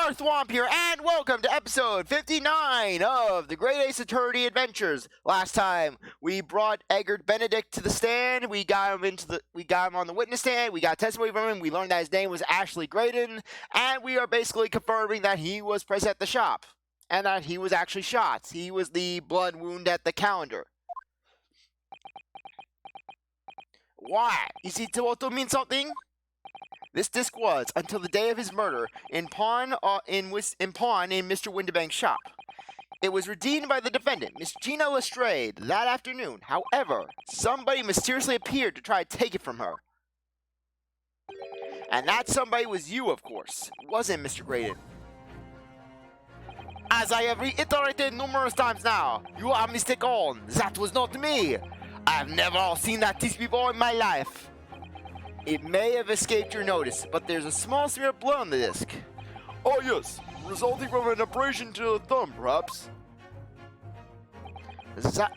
CzarThwomp here, and welcome to episode 59 of the Great Ace Attorney Adventures. Last time we brought Edgar Benedict to the stand. We got him on the witness stand. We got testimony from him. We learned that his name was Ashley Graydon, and we are basically confirming that he was present at the shop and that he was actually shot. He was the blood wound at the calendar. Why? Is it supposed to mean something? This disc was, until the day of his murder, in pawn in Mr. Windibank's shop. It was redeemed by the defendant, Miss Gina Lestrade, that afternoon. However, somebody mysteriously appeared to try to take it from her. And that somebody was you, of course. Wasn't Mr. Graydon. As I have reiterated numerous times now, you are mistaken. That was not me. I have never seen that disc before in my life. It may have escaped your notice, but there's a small smear of blood on the disc. Oh yes, resulting from an abrasion to the thumb, perhaps.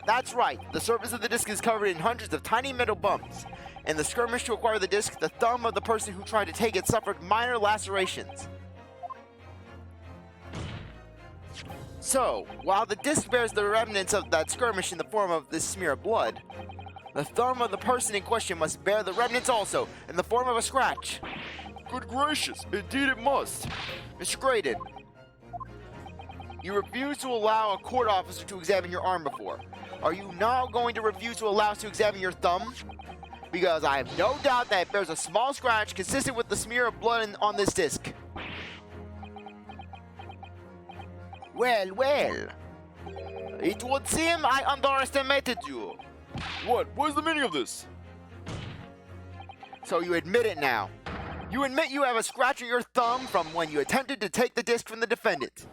That's right. The surface of the disc is covered in hundreds of tiny metal bumps. In the skirmish to acquire the disc, the thumb of the person who tried to take it suffered minor lacerations. So, while the disc bears the remnants of that skirmish in the form of this smear of blood, the thumb of the person in question must bear the remnants also, in the form of a scratch. Good gracious, indeed it must. Mr. Graydon, you refused to allow a court officer to examine your arm before. Are you now going to refuse to allow us to examine your thumb? Because I have no doubt that it bears a small scratch consistent with the smear of blood on this disc. Well, it would seem I underestimated you. What is the meaning of this? So you admit it now. You admit you have a scratch on your thumb from when you attempted to take the disc from the defendant.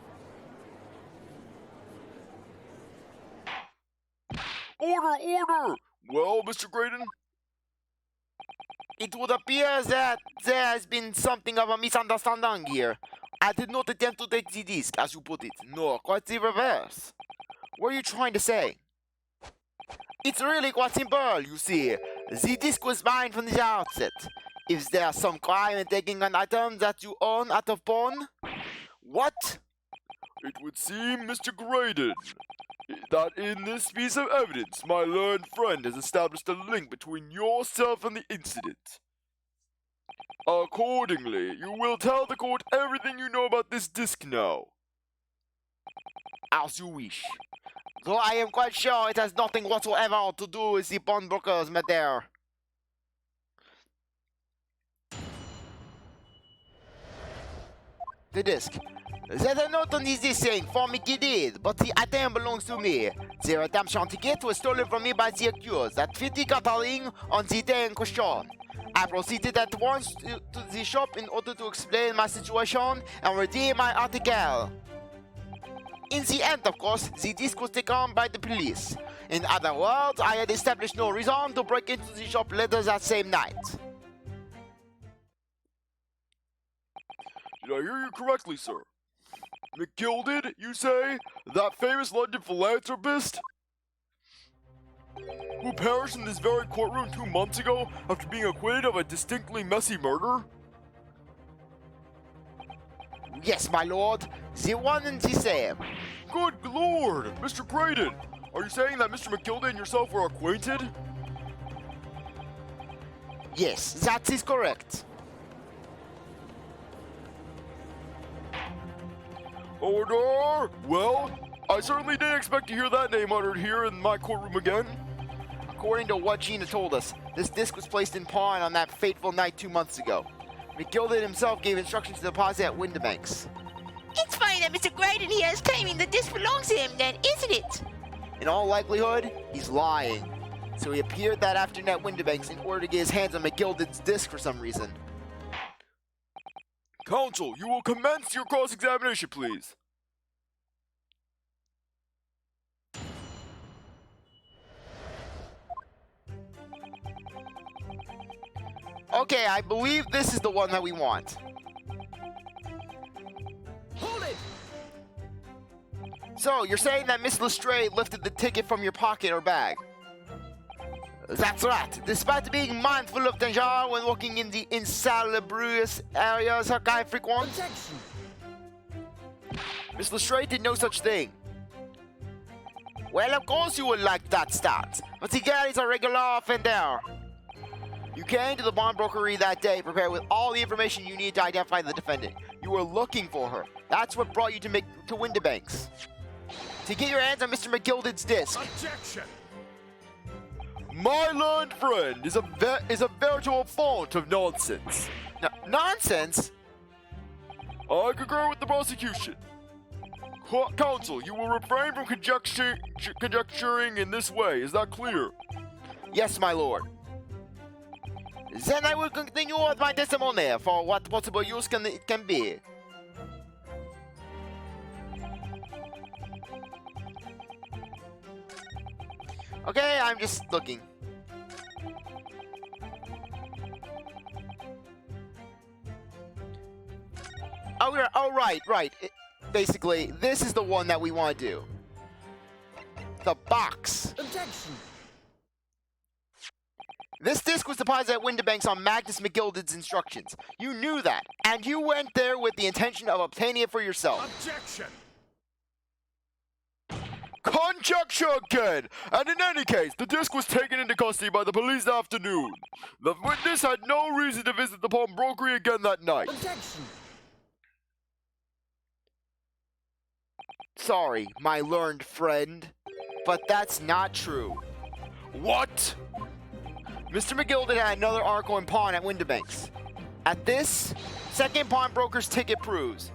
Order! Well, Mr. Graydon? It would appear that there has been something of a misunderstanding here. I did not attempt to take the disc, as you put it. No, quite the reverse. What are you trying to say? It's really quite simple, you see. The disc was mine from the outset. Is there some crime in taking an item that you own out of pawn? What? It would seem, Mr. Graydon, that in this piece of evidence, my learned friend has established a link between yourself and the incident. Accordingly, you will tell the court everything you know about this disc now. As you wish. Though I am quite sure it has nothing whatsoever to do with the pawnbroker's matter. The disc. There's a note on this disc saying, for McGilded, but the item belongs to me. The redemption ticket was stolen from me by the accused at 50 Cataling on the day in question. I proceeded at once to the shop in order to explain my situation and redeem my article. In the end, of course, the disc was taken by the police. In other words, I had established no reason to break into the shop later that same night. Did I hear you correctly, sir? McGilded, you say? That famous London philanthropist? Who perished in this very courtroom 2 months ago after being acquitted of a distinctly messy murder? Yes, my lord. The one and the same. Good lord! Mr. Graydon, are you saying that Mr. McGilded and yourself were acquainted? Yes, that is correct. Order! Well, I certainly didn't expect to hear that name uttered here in my courtroom again. According to what Gina told us, this disc was placed in pawn on that fateful night 2 months ago. McGilded himself gave instructions to deposit at Windibank's. It's funny that Mr. Graydon here is claiming the disc belongs to him then, isn't it? In all likelihood, he's lying. So he appeared that afternoon at Windibank's in order to get his hands on McGilded's disc for some reason. Counsel, you will commence your cross-examination, please. Okay, I believe this is the one that we want. Hold it! So, you're saying that Miss Lestrade lifted the ticket from your pocket or bag? That's right. Despite being mindful of danger when walking in the insalubrious areas I frequent. Objection. Miss Lestrade did no such thing. Well, of course you would like that stance, but the guy is a regular offender. You came to the pawnbrokery that day prepared with all the information you need to identify the defendant. You were looking for her. That's what brought you to Windibank's. To get your hands on Mr. McGilded's disc. Objection! My learned friend is a veritable font of nonsense. Nonsense? I concur with the prosecution. Counsel, you will refrain from conjecturing in this way. Is that clear? Yes, my lord. Then I will continue with my testimony for what possible use it can be. Okay, I'm just looking. Oh, right. Basically, this is the one that we want to do. The box. Objection. This disc was deposited at Windibank's on Magnus McGilded's instructions. You knew that, and you went there with the intention of obtaining it for yourself. Objection! Conjecture again! And in any case, the disc was taken into custody by the police that afternoon. The witness had no reason to visit the pawnbrokery again that night. Objection. Sorry, my learned friend, but that's not true. What? Mr. McGilded had another article in pawn at Windibank's. At this, second pawnbroker's ticket proves.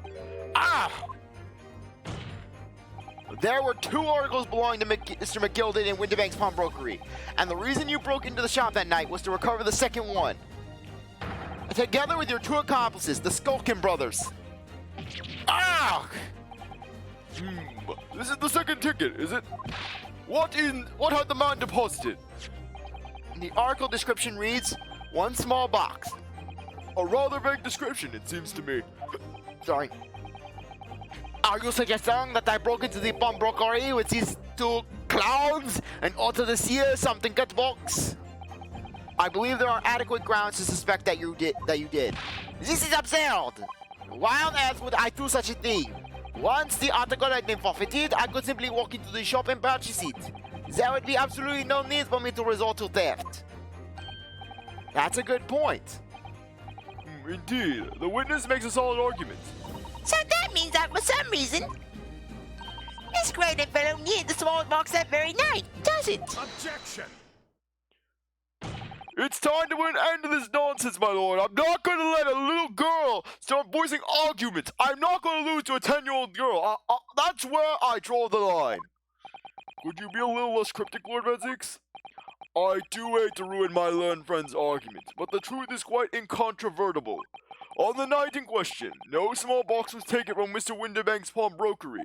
There were 2 articles belonging to Mr. McGilded in Windibank's pawnbrokery, and the reason you broke into the shop that night was to recover the second one. Together with your 2 accomplices, the Skulkin brothers. This is the second ticket, is it? What had the man deposited? The article description reads, 1 small box. A rather vague description, it seems to me. Sorry. Are you suggesting that I broke into the pawnbrokery with these 2 clowns and ordered to steal something cut box? I believe there are adequate grounds to suspect that you did. This is absurd. Why on earth would I do such a thing? Once the article had been forfeited, I could simply walk into the shop and purchase it. There would be absolutely no need for me to resort to theft. That's a good point. Indeed, the witness makes a solid argument. So that means that for some reason, this Graydon fellow needed the small box that very night, does it? Objection! It's time to put an end to this nonsense, my lord. I'm not going to let a little girl start voicing arguments. I'm not going to lose to a 10-year-old girl. That's where I draw the line. Could you be a little less cryptic, Lord Zieks? I do hate to ruin my learned friend's argument, but the truth is quite incontrovertible. On the night in question, no small box was taken from Mr. Windibank's pawnbrokery.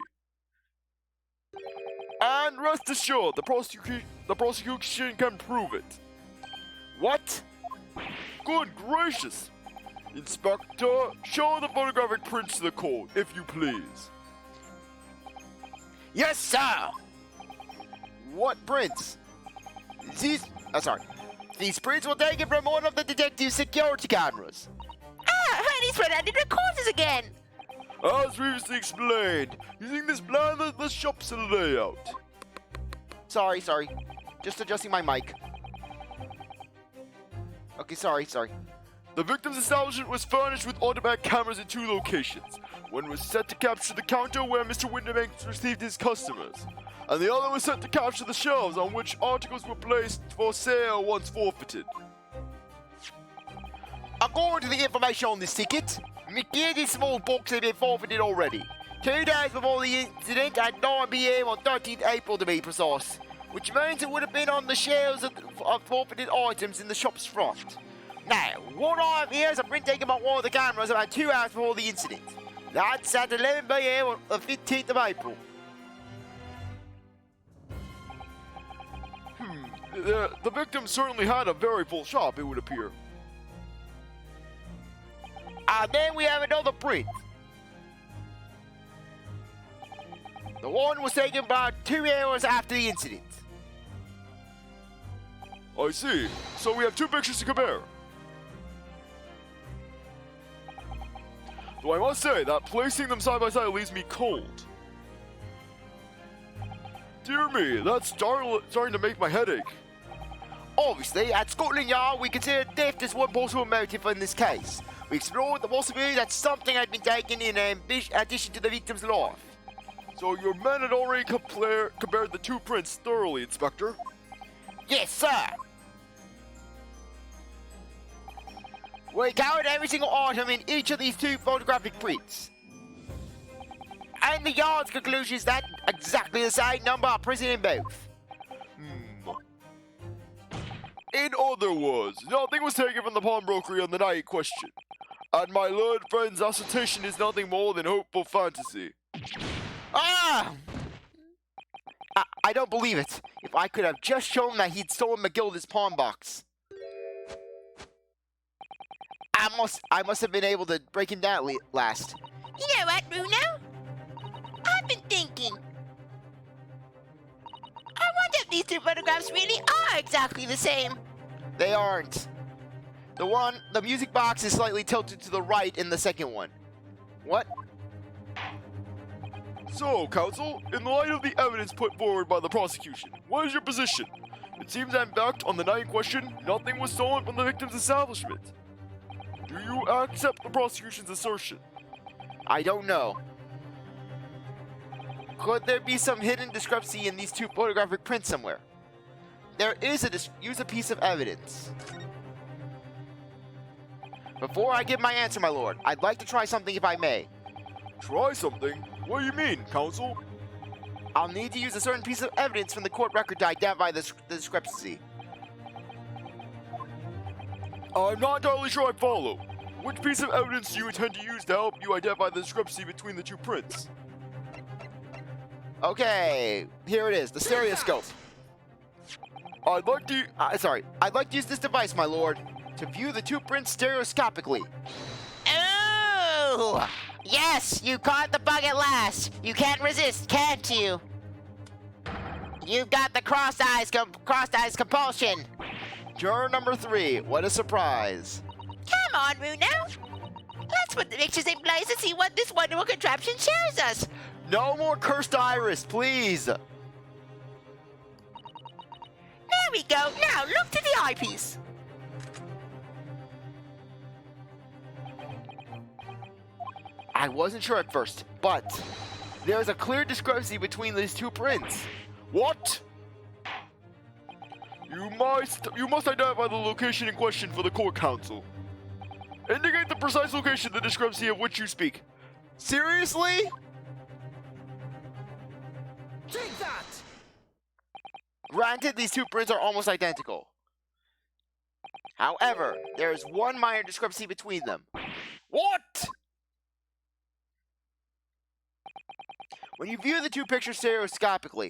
And rest assured, the prosecution can prove it. What? Good gracious! Inspector, show the photographic prints to the court, if you please. Yes, sir! What prints? These prints were taken from one of the detective's security cameras. Honey's run out of recorders again. As previously explained, using this plan, the shop's a layout. Sorry. Just adjusting my mic. Okay, sorry. The victim's establishment was furnished with automatic cameras in 2 locations. One was set to capture the counter where Mr. Windibank received his customers, and the other was set to capture the shelves on which articles were placed for sale once forfeited. According to the information on this ticket, McGilded's small box had been forfeited already. 2 days before the incident at 9 p.m. on 13th April to be precise, which means it would have been on the shelves of forfeited items in the shop's front. Now, what I have here is a print taken by one of the cameras about 2 hours before the incident. That's at 11 p.m. on the 15th of April. The victim certainly had a very full shop, it would appear. And then we have another print. The one was taken about 2 hours after the incident. I see. So we have 2 pictures to compare. The Though I must say that placing them side by side leaves me cold. Dear me, that's starting to make my head ache. Obviously, at Scotland Yard, we consider theft as one possible motive in this case. We explored the possibility that something had been taken in addition to the victim's life. So your men had already compared the two prints thoroughly, Inspector? Yes, sir. We counted every single item in each of these two photographic prints. And the Yard's conclusion is that exactly the same number are present in both. In other words, nothing was taken from the pawnbrokery on the night in question. And my learned friend's assertion is nothing more than hopeful fantasy. Ah! I don't believe it. If I could have just shown that he'd stolen McGilded's pawn box. I must have been able to break him down last. You know what, Bruno? I've been thinking. I wonder if these two photographs really are exactly the same. They aren't. The music box is slightly tilted to the right in the second one. What? So, counsel, in the light of the evidence put forward by the prosecution, what is your position? It seems that in fact, on the night in question, nothing was stolen from the victim's establishment. Do you accept the prosecution's assertion? I don't know. Could there be some hidden discrepancy in these two photographic prints somewhere? There is use a piece of evidence. Before I give my answer, my lord, I'd like to try something if I may. Try something? What do you mean, counsel? I'll need to use a certain piece of evidence from the court record to identify the discrepancy. I'm not entirely sure I follow. Which piece of evidence do you intend to use to help you identify the discrepancy between the two prints? Okay, here it is, the stereoscope. I'd like to use this device, my lord, to view the two prints stereoscopically. Oh! Yes, you caught the bug at last. You can't resist, can't you? You've got the crossed eyes compulsion. Juror number 3, what a surprise. Come on, Bruno. Let's put the pictures in place and see what this wonderful contraption shows us. No more cursed iris, please. There we go. Now look to the eyepiece. I wasn't sure at first, but there's a clear discrepancy between these two prints. What? You must identify the location in question for the court counsel. Indicate the precise location of the discrepancy of which you speak. Seriously? Take that! Granted, these two prints are almost identical. However, there is one minor discrepancy between them. What? When you view the two pictures stereoscopically,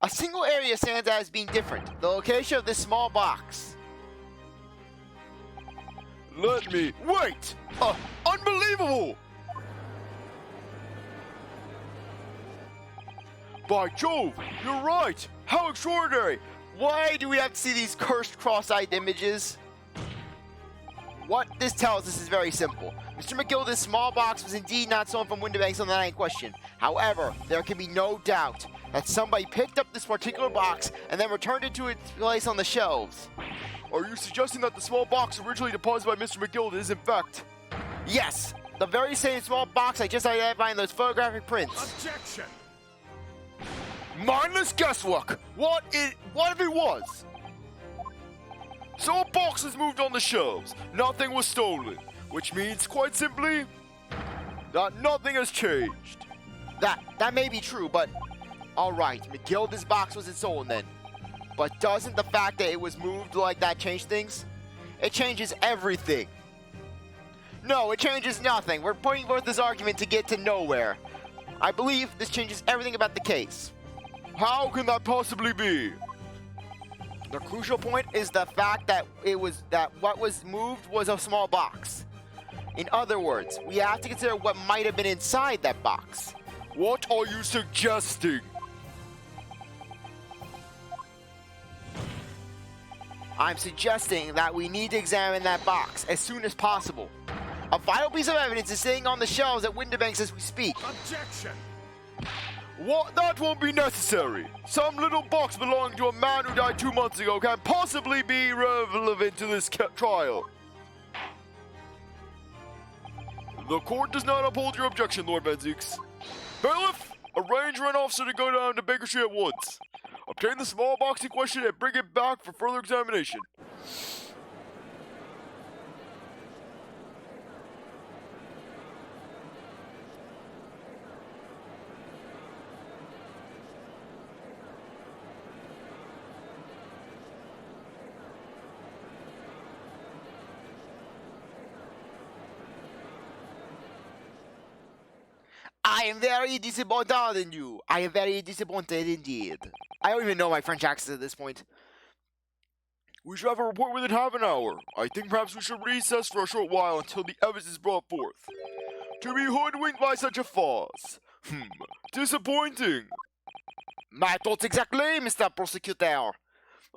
a single area stands out as being different: the location of this small box. Let me... Wait! Unbelievable! By Jove, you're right! How extraordinary! Why do we have to see these cursed cross-eyed images? What this tells us is very simple. Mr. McGilded's small box was indeed not stolen from Windibank on the night in question. However, there can be no doubt that somebody picked up this particular box and then returned it to its place on the shelves. Are you suggesting that the small box originally deposited by Mr. McGilded is in fact... Yes, the very same small box I just identified in those photographic prints. Objection! Mindless guesswork! What if it was? So a box was moved on the shelves. Nothing was stolen. Which means, quite simply, that nothing has changed. That may be true, but... Alright, McGilded's box wasn't stolen then. But doesn't the fact that it was moved like that change things? It changes everything. No, it changes nothing. We're putting forth this argument to get to nowhere. I believe this changes everything about the case. How can that possibly be? The crucial point is the fact that what was moved was a small box. In other words, we have to consider what might have been inside that box. What are you suggesting? I'm suggesting that we need to examine that box as soon as possible. A vital piece of evidence is sitting on the shelves at Windibank as we speak. Objection! What? That won't be necessary. Some little box belonging to a man who died 2 months ago can't possibly be relevant to this trial. The court does not uphold your objection, Lord Zieks. Bailiff, arrange for an officer to go down to Baker Street at once. Obtain the small box in question and bring it back for further examination. I am very disappointed in you. I am very disappointed indeed. I don't even know my French accent at this point. We should have a report within half an hour. I think perhaps we should recess for a short while until the evidence is brought forth. To be hoodwinked by such a farce. Disappointing. My thoughts exactly, Mr. Prosecutor.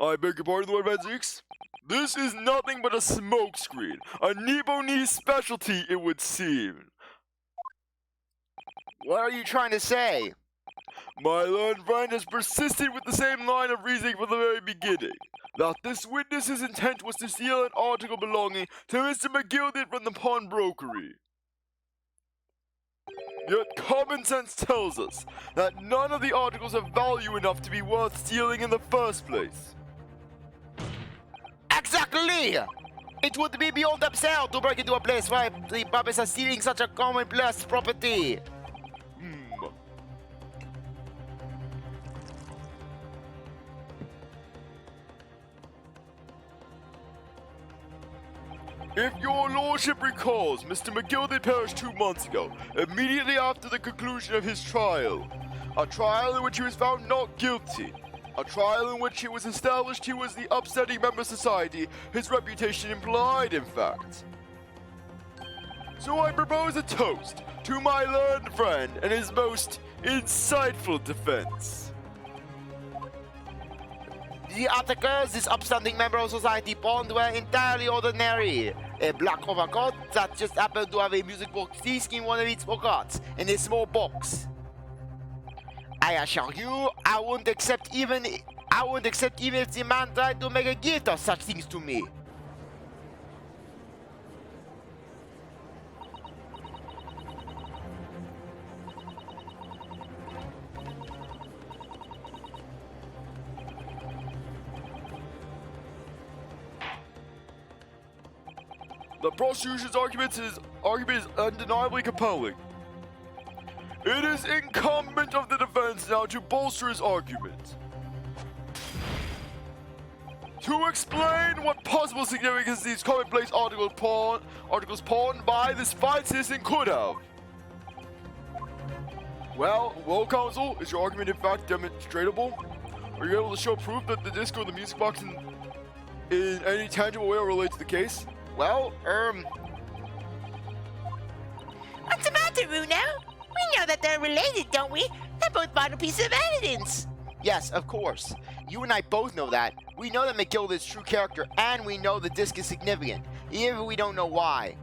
I beg your pardon, Lord Zieks. This is nothing but a smokescreen. A Nebonese specialty, it would seem. What are you trying to say? My learned friend has persisted with the same line of reasoning from the very beginning. That this witness's intent was to steal an article belonging to Mr. McGilded from the pawnbrokery. Yet common sense tells us that none of the articles have value enough to be worth stealing in the first place. Exactly! It would be beyond absurd to break into a place where the purpose of stealing such a commonplace property. If your lordship recalls, Mr. McGilded perished 2 months ago, immediately after the conclusion of his trial. A trial in which he was found not guilty. A trial in which it was established he was the upstanding member of society his reputation implied, in fact. So I propose a toast to my learned friend and his most insightful defense. The articles this upstanding member of society pawned were entirely ordinary. A black overcoat that just happened to have a music box disc in one of its pockets, in a small box. I assure you, I wouldn't accept even if the man tried to make a gift of such things to me. The prosecution's argument is undeniably compelling. It is incumbent of the defense now to bolster his argument. To explain what possible significance these commonplace articles pawned by this fine citizen could have. Well, counsel, is your argument in fact demonstratable? Are you able to show proof that the disc or the music box in any tangible way relate to the case? Well, What's the matter, Bruno? We know that they're related, don't we? They're both vital pieces of evidence. yes, of course. You and I both know that. We know that McGilded's true character, and we know the disc is significant, even if we don't know why.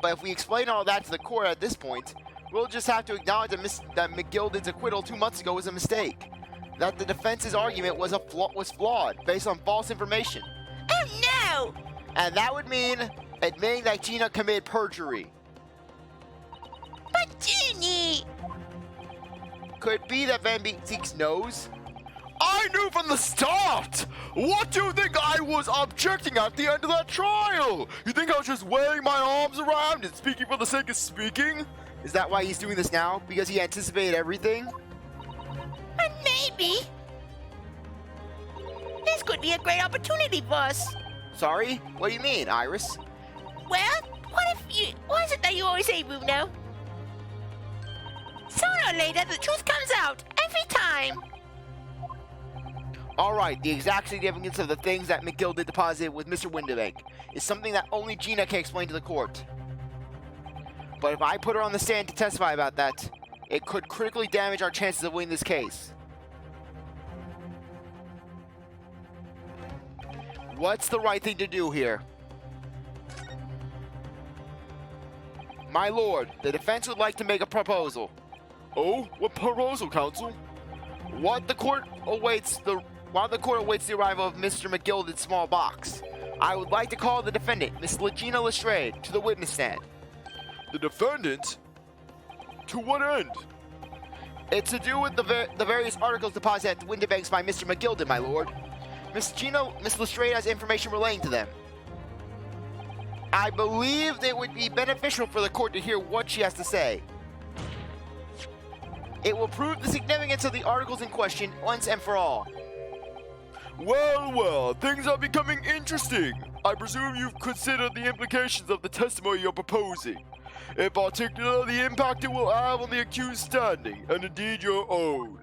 But if we explain all that to the court at this point, we'll just have to acknowledge that McGilded's acquittal 2 months ago was a mistake. That the defense's argument was flawed, based on false information. Oh no! And that would mean admitting that Gina committed perjury. But Ginny! Could it be that Van Zieks knows? I knew from the start! What do you think I was objecting at the end of that trial? You think I was just waving my arms around and speaking for the sake of speaking? Is that why he's doing this now? Because he anticipated everything? Maybe. This could be a great opportunity for us. Sorry? What do you mean, Iris? Well, what is it that you always say, Bruno? Sooner or later, the truth comes out. Every time. Alright, the exact significance of the things that McGilded deposited with Mr. Windibank is something that only Gina can explain to the court. But if I put her on the stand to testify about that, it could critically damage our chances of winning this case. What's the right thing to do here? My lord, the defense would like to make a proposal. Oh, what proposal, counsel? While the court awaits the arrival of Mr. McGilded's small box, I would like to call the defendant, Miss Legina Lestrade, to the witness stand. The defendant? To what end? It's to do with the various articles deposited at the Windibanks by Mr. McGilded, my lord. Miss Lestrade has information relating to them. I believe it would be beneficial for the court to hear what she has to say. It will prove the significance of the articles in question once and for all. Well, well, things are becoming interesting. I presume you've considered the implications of the testimony you're proposing, in particular the impact it will have on the accused standing, and indeed your own.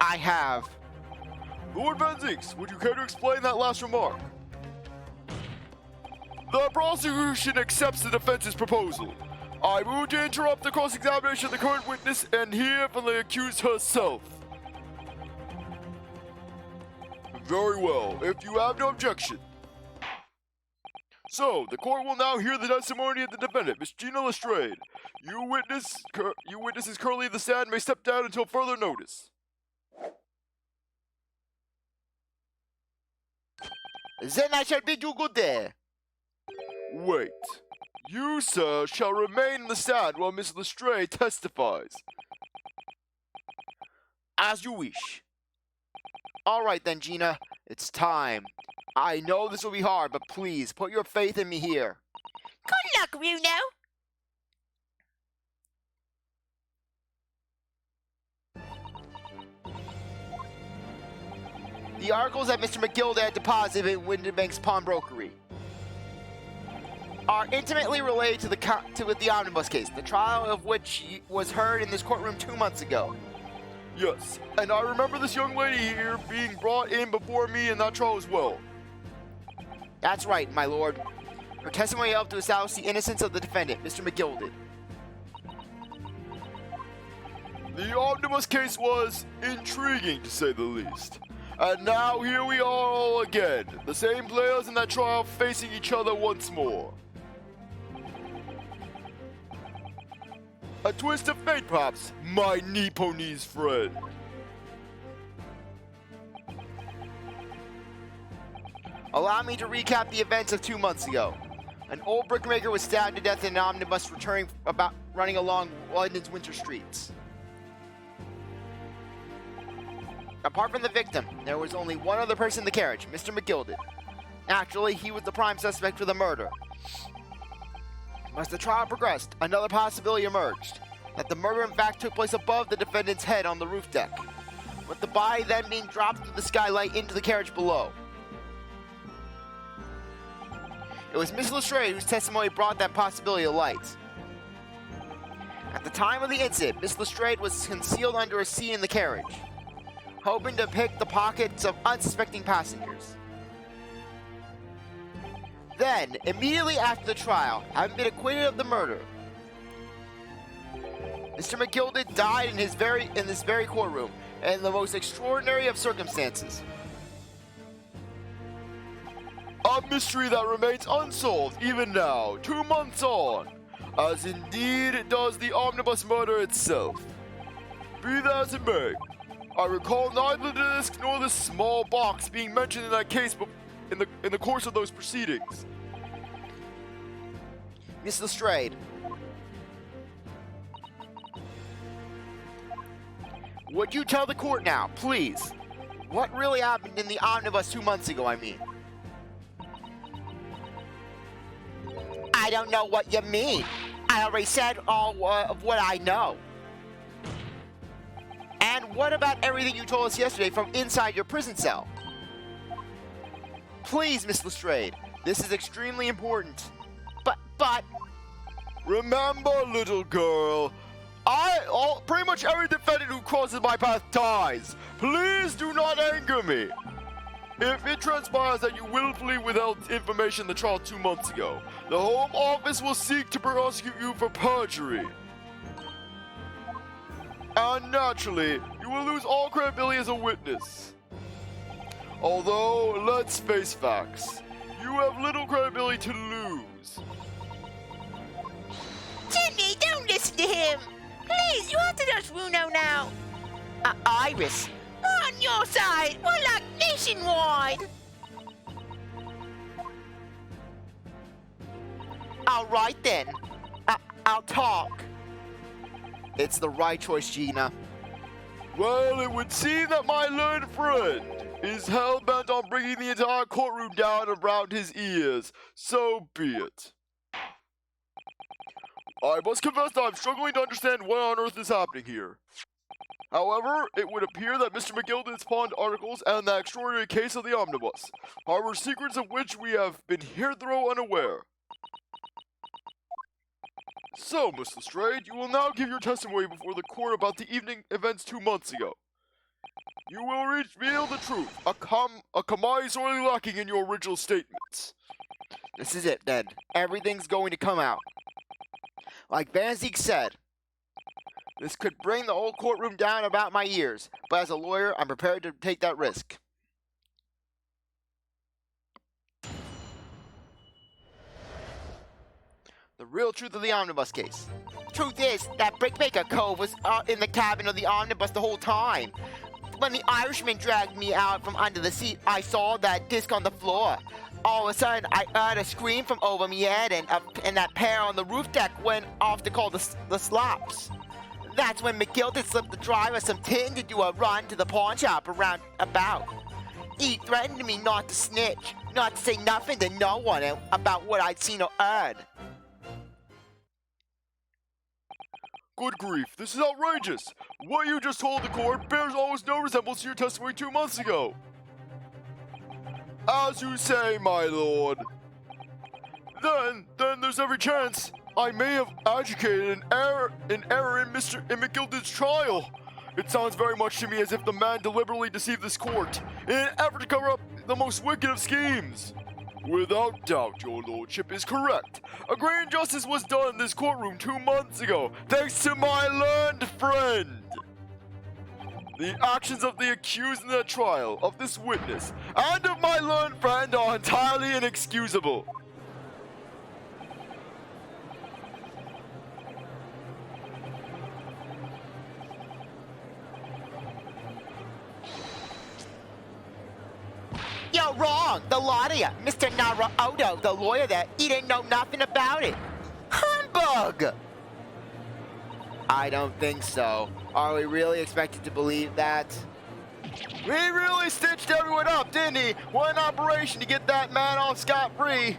I have. Lord Van Zieks, would you care to explain that last remark? The prosecution accepts the defense's proposal. I move to interrupt the cross-examination of the current witness and hear from the accused herself. Very well, if you have no objection. So, the court will now hear the testimony of the defendant, Miss Gina Lestrade. You witnesses currently at the stand may step down until further notice. Then I shall bid you good day. Wait. You, sir, shall remain in the stand while Miss Lestrade testifies. As you wish. All right then, Gina. It's time. I know this will be hard, but please, put your faith in me here. Good luck, Bruno. The articles that Mr. McGilded had deposited in Windibank's pawnbrokery are intimately related to the omnibus case, the trial of which was heard in this courtroom 2 months ago. Yes, and I remember this young lady here being brought in before me in that trial as well. That's right, my lord. Her testimony helped to establish the innocence of the defendant, Mr. McGilded. The omnibus case was intriguing, to say the least. And now here we are all again, the same players in that trial facing each other once more. A twist of fate, perhaps, my Nipponese friend. Allow me to recap the events of 2 months ago. An old brickmaker was stabbed to death in an omnibus running along London's winter streets. Apart from the victim, there was only one other person in the carriage, Mr. McGilded. Naturally, he was the prime suspect for the murder. As the trial progressed, another possibility emerged, that the murder in fact took place above the defendant's head on the roof deck, with the body then being dropped through the skylight into the carriage below. It was Miss Lestrade whose testimony brought that possibility to light. At the time of the incident, Miss Lestrade was concealed under a seat in the carriage, hoping to pick the pockets of unsuspecting passengers. Then, immediately after the trial, having been acquitted of the murder, Mr. McGilded died in this very courtroom in the most extraordinary of circumstances. A mystery that remains unsolved even now, 2 months on, as indeed it does the omnibus murder itself. Be that as it may, I recall neither the disc nor the small box being mentioned in that case in the course of those proceedings. Miss Lestrade, would you tell the court now, please, what really happened in the omnibus 2 months ago, I mean? I don't know what you mean. I already said all of what I know. And what about everything you told us yesterday from inside your prison cell? Please, Miss Lestrade, this is extremely important. But... Remember, little girl, pretty much every defendant who crosses my path dies. Please do not anger me. If it transpires that you willfully withheld information in the trial 2 months ago, the Home Office will seek to prosecute you for perjury. And naturally, you will lose all credibility as a witness. Although, let's face facts. You have little credibility to lose. Timmy, don't listen to him. Please, you have to trust Runo now. Iris, we're on your side. We're like nationwide. All right then. I'll talk. It's the right choice, Gina. Well, it would seem that my learned friend is hell-bent on bringing the entire courtroom down around his ears. So be it. I must confess that I'm struggling to understand what on earth is happening here. However, it would appear that Mr. McGilded's pawned articles and the extraordinary case of the omnibus harbor secrets of which we have been hitherto unaware. So, Miss Lestrade, you will now give your testimony before the court about the evening events 2 months ago. You will reveal the truth, a comma sorely lacking in your original statements. This is it then. Everything's going to come out. Like Van Zieks said, this could bring the whole courtroom down about my ears, but as a lawyer, I'm prepared to take that risk. The real truth of the omnibus case. Truth is that Brickmaker Cove was in the cabin of the omnibus the whole time. When the Irishman dragged me out from under the seat, I saw that disc on the floor. All of a sudden, I heard a scream from over my head, and that pair on the roof deck went off to call the slops. That's when McGilded slipped the driver some tin to do a run to the pawn shop around about. He threatened me not to snitch, not to say nothing to no one about what I'd seen or heard. Good grief, this is outrageous! What you just told the court bears almost no resemblance to your testimony 2 months ago. As you say, my lord. Then there's every chance I may have adjudicated an error in McGilded's trial. It sounds very much to me as if the man deliberately deceived this court in an effort to cover up the most wicked of schemes. Without doubt, your lordship is correct. A great injustice was done in this courtroom 2 months ago, thanks to my learned friend. The actions of the accused in the trial, of this witness, and of my learned friend are entirely inexcusable. You're wrong! The lot of you! Mr. Naruoto, the lawyer there, he didn't know nothing about it! Humbug! I don't think so. Are we really expected to believe that? He really stitched everyone up, didn't he? One operation to get that man off scot-free.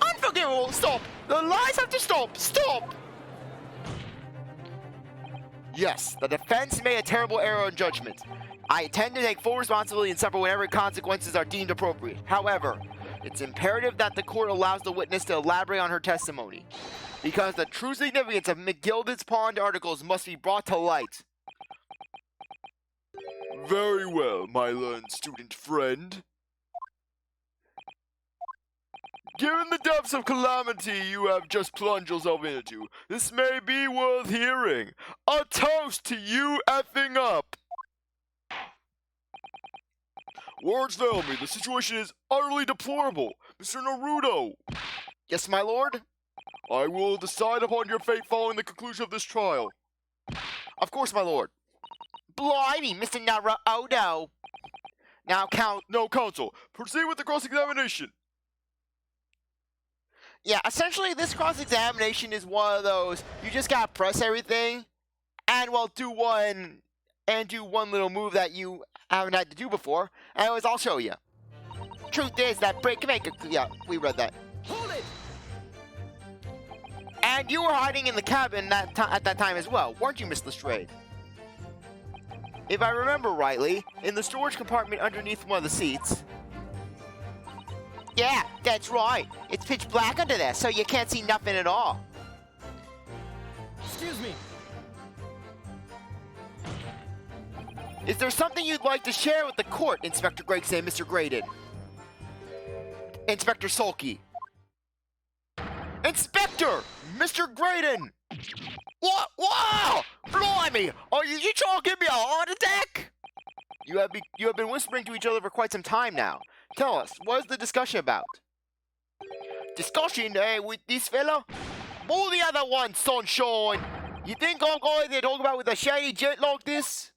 Unforgivable! Stop! The lies have to stop! Stop! Yes, the defense made a terrible error in judgment. I intend to take full responsibility and suffer whatever consequences are deemed appropriate. However, it's imperative that the court allows the witness to elaborate on her testimony, because the true significance of McGilded's pawned articles must be brought to light. Very well, my learned student friend. Given the depths of calamity you have just plunged yourself into, this may be worth hearing. A toast to you effing up! Words fail me. The situation is utterly deplorable. Mr. Naruto! Yes, my lord? I will decide upon your fate following the conclusion of this trial. Of course, my lord. Blimey, Mr. Naruoto! Now, No, counsel. Proceed with the cross-examination. Yeah, essentially, this cross-examination is one of those, you just gotta press everything, and, well, do one little move that you haven't had to do before. Anyways, I'll show you. Truth is that Brickmaker... Yeah, we read that. Hold it! And you were hiding in the cabin at that time as well, weren't you, Miss Lestrade? If I remember rightly, in the storage compartment underneath one of the seats. Yeah, that's right. It's pitch black under there, so you can't see nothing at all. Excuse me. Is there something you'd like to share with the court, Inspector Gregson and Mr. Graydon? Inspector Sulky. Inspector! Mr. Graydon! What? Wow! Blimey! Are you trying to give me a heart attack? You have been whispering to each other for quite some time now. Tell us, what is the discussion about? Discussion, with this fella? All the other ones, sunshine! You think I'm going to talk about with a shady jet like this?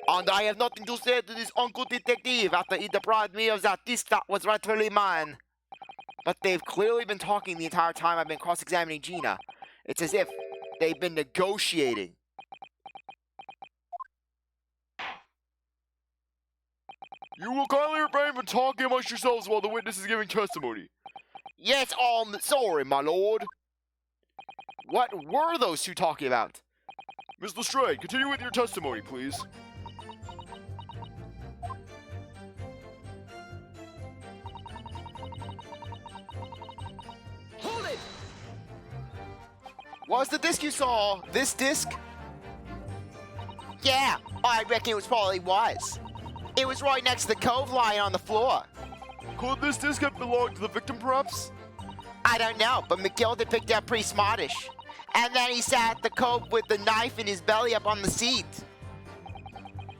And I have nothing to say to this uncle detective after he deprived me of that disc that was rightfully mine. But they've clearly been talking the entire time I've been cross-examining Gina. It's as if they've been negotiating. You will kindly refrain from talking amongst yourselves while the witness is giving testimony. Yes, sorry, my lord. What were those two talking about? Miss Lestrade, continue with your testimony, please. Hold it! Was the disc you saw this disc? Yeah, I reckon it was probably was. It was right next to the cove lying on the floor. Could this disc have belonged to the victim, perhaps? I don't know, but McGilded picked it up pretty smartish. And then he sat at the cove with the knife in his belly up on the seat.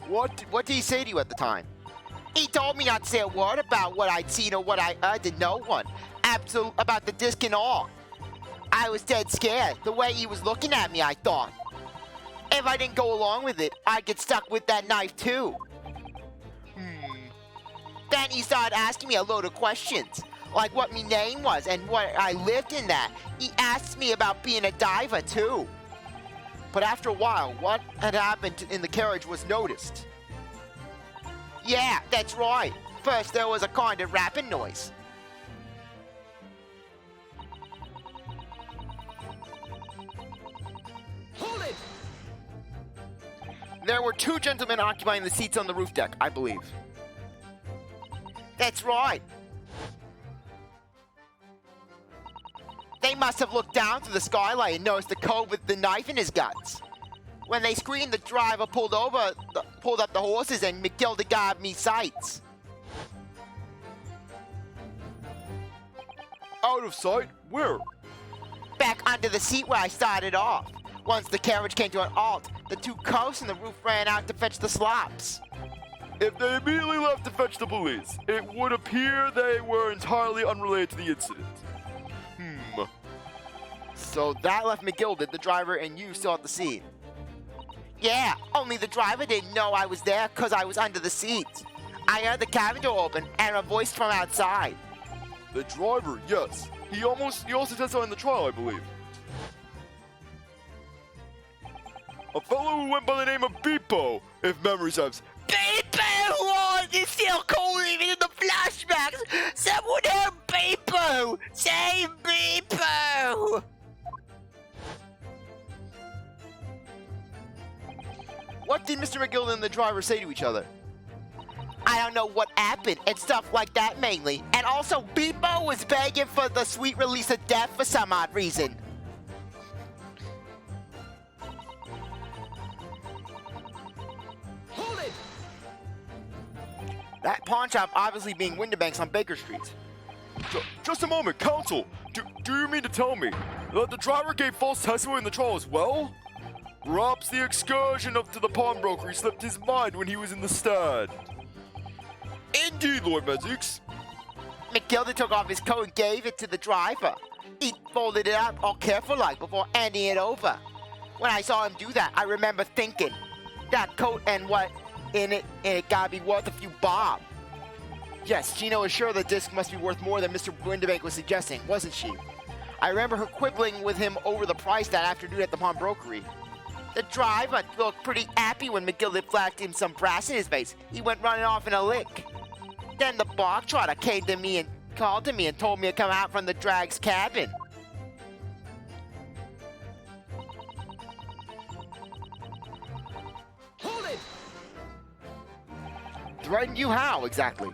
What did he say to you at the time? He told me not to say a word about what I'd seen or what I heard to no one. About the disc and all. I was dead scared, the way he was looking at me, I thought. If I didn't go along with it, I'd get stuck with that knife too. Then he started asking me a load of questions, like what my name was and what I lived in that. He asked me about being a diver too. But after a while, what had happened in the carriage was noticed. Yeah, that's right. First there was a kind of rapping noise. Hold it! There were two gentlemen occupying the seats on the roof deck, I believe. That's right. They must have looked down through the skylight and noticed the cove with the knife in his guts. When they screamed, the driver pulled up the horses and McGilded got me sights. Out of sight? Where? Back under the seat where I started off. Once the carriage came to an halt, the two coves and the roof ran out to fetch the slops. If they immediately left to fetch the police, it would appear they were entirely unrelated to the incident. So that left McGilded, the driver, and you still at the scene. Yeah, only the driver didn't know I was there because I was under the seat. I heard the cabin door open and a voice from outside. The driver, yes. He also testified in the trial, I believe. A fellow who went by the name of Beepo, if memory serves. Beepo! Oh, it's still cold even in the flashbacks! Someone help Beepo! Save Beepo! What did Mr. McGilded and the driver say to each other? I don't know what happened and stuff like that mainly. And also, Beepo was begging for the sweet release of death for some odd reason. Hold it! That pawn shop obviously being Windibank's on Baker Street. Just a moment, counsel. Do you mean to tell me that the driver gave false testimony in the trial as well? Perhaps the excursion up to the pawnbroker slipped his mind when he was in the stand. Indeed, Lord Zieks. McGilded took off his coat and gave it to the driver. He folded it up all careful-like before handing it over. When I saw him do that, I remember thinking, that coat and what in it gotta be worth a few bob. Yes, Gina was sure the disc must be worth more than Mr. Windibank was suggesting, wasn't she? I remember her quibbling with him over the price that afternoon at the pawnbrokery. The driver looked pretty happy when McGilded flashed him some brass in his face. He went running off in a lick. Then the bog trotter came to me and called to me and told me to come out from the drag's cabin. Hold it! Threatened you how, exactly?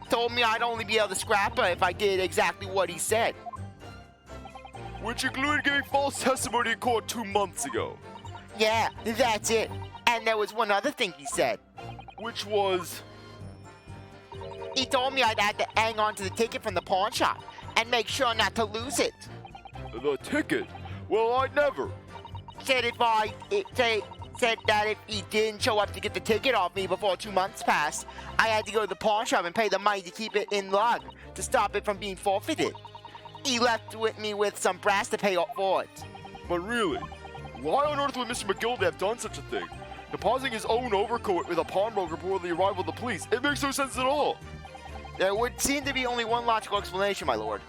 Told me I'd only be able to scrap her if I did exactly what he said. Which included giving false testimony in court 2 months ago. Yeah, that's it. And there was one other thing he said. Which was? He told me I'd have to hang on to the ticket from the pawn shop and make sure not to lose it. The ticket? Well, I never. Said said that if he didn't show up to get the ticket off me before 2 months passed, I had to go to the pawn shop and pay the money to keep it in log to stop it from being forfeited. He left me with some brass to pay for it. But really, why on earth would Mr. McGilded have done such a thing? Depositing his own overcoat with a pawnbroker before the arrival of the police. It makes no sense at all. There would seem to be only one logical explanation, my lord.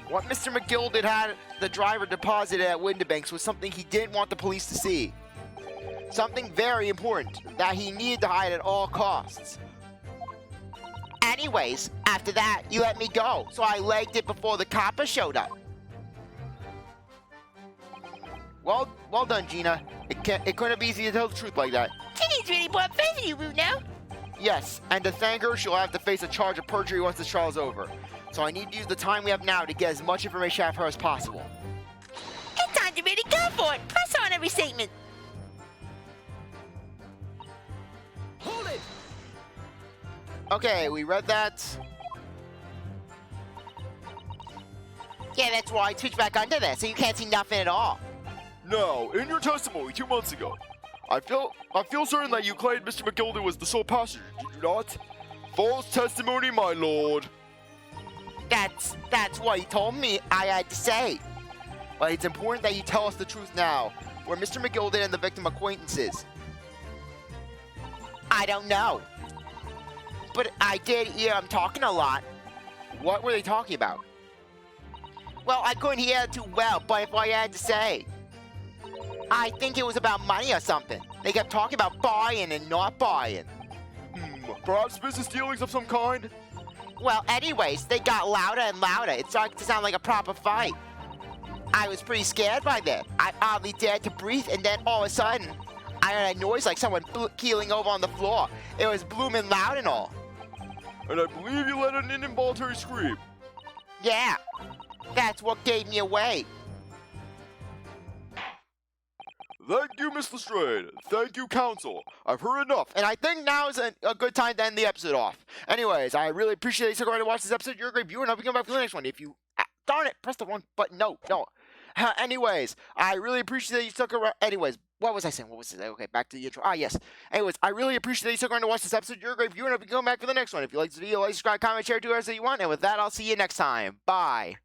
What Mr. McGilded had the driver deposited at Windibank was something he didn't want the police to see. Something very important that he needed to hide at all costs. Anyways, after that, you let me go, so I legged it before the copper showed up. Well done, Gina. It couldn't be easy to tell the truth like that. Ginny's really more faith in you, Bruno. Yes, and to thank her, she'll have to face a charge of perjury once this trial is over. So I need to use the time we have now to get as much information out of her as possible. It's time to really go for it. Press on every statement. Hold it! Okay, we read that. Yeah, that's why I switched back under there, so you can't see nothing at all. Now, in your testimony 2 months ago, I feel certain that you claimed Mr. McGilded was the sole passenger, did you not? False testimony, my lord. That's what he told me I had to say. But it's important that you tell us the truth now. Were Mr. McGilded and the victim acquaintances? I don't know. But I did hear him talking a lot. What were they talking about? Well, I couldn't hear it too well, but if I had to say, I think it was about money or something. They kept talking about buying and not buying. Perhaps business dealings of some kind? Well, anyways, they got louder and louder. It started to sound like a proper fight. I was pretty scared by that. I hardly dared to breathe, and then all of a sudden, I heard a noise like someone keeling over on the floor. It was blooming loud and all. And I believe you let out an involuntary scream. Yeah, that's what gave me away. Thank you, Miss Lestrade. Thank you, counsel. I've heard enough. And I think now is a good time to end the episode off. Anyways, I really appreciate you sticking around to watch this episode. You're a great viewer, and I'll be coming back for the next one. If you... darn it, press the wrong button. No. Anyways, I really appreciate that you stuck around. Anyways, what was I saying? Okay, back to the intro. Yes. Anyways, I really appreciate that you stuck around to watch this episode. You're a great viewer, and I'll be coming back for the next one. If you like this video, like, subscribe, comment, share, do whatever you want. And with that, I'll see you next time. Bye.